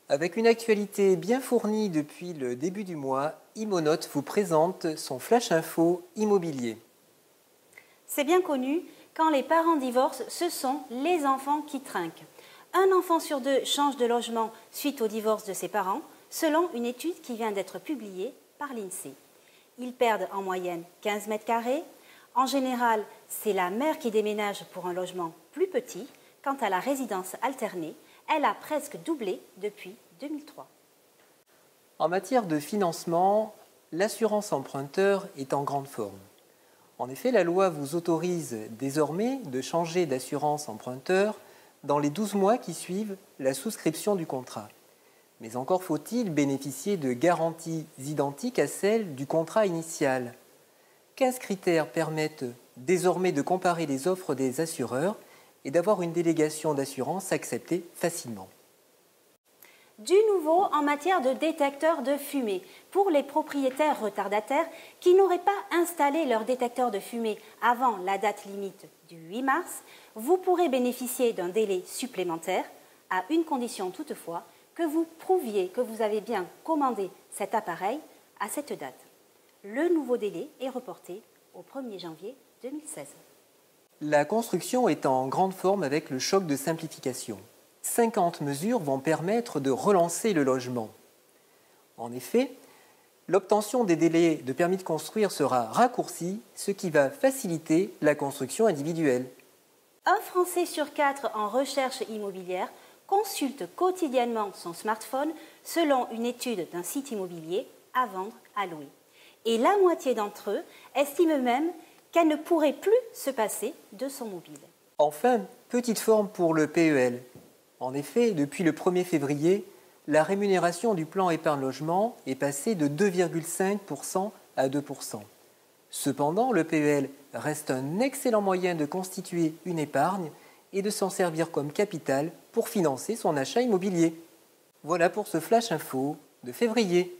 Avec une actualité bien fournie depuis le début du mois, Imonote vous présente son Flash Info immobilier. C'est bien connu, quand les parents divorcent, ce sont les enfants qui trinquent. Un enfant sur deux change de logement suite au divorce de ses parents, selon une étude qui vient d'être publiée par l'INSEE. Ils perdent en moyenne 15 mètres carrés. En général, c'est la mère qui déménage pour un logement plus petit. Quant à la résidence alternée, elle a presque doublé depuis 2003. En matière de financement, l'assurance emprunteur est en grande forme. En effet, la loi vous autorise désormais de changer d'assurance emprunteur dans les 12 mois qui suivent la souscription du contrat. Mais encore faut-il bénéficier de garanties identiques à celles du contrat initial. 15 critères permettent désormais de comparer les offres des assureurs et d'avoir une délégation d'assurance acceptée facilement. Du nouveau en matière de détecteurs de fumée. Pour les propriétaires retardataires qui n'auraient pas installé leur détecteur de fumée avant la date limite du 8 mars, vous pourrez bénéficier d'un délai supplémentaire, à une condition toutefois, que vous prouviez que vous avez bien commandé cet appareil à cette date. Le nouveau délai est reporté au 1er janvier 2016. La construction est en grande forme avec le choc de simplification. 50 mesures vont permettre de relancer le logement. En effet, l'obtention des délais de permis de construire sera raccourcie, ce qui va faciliter la construction individuelle. Un Français sur 4 en recherche immobilière consulte quotidiennement son smartphone selon une étude d'un site immobilier à vendre, à louer. Et la moitié d'entre eux estiment même qu'elle ne pourrait plus se passer de son mobile. Enfin, petite forme pour le PEL. En effet, depuis le 1er février, la rémunération du plan épargne logement est passée de 2,5% à 2%. Cependant, le PEL reste un excellent moyen de constituer une épargne et de s'en servir comme capital pour financer son achat immobilier. Voilà pour ce Flash Info de février.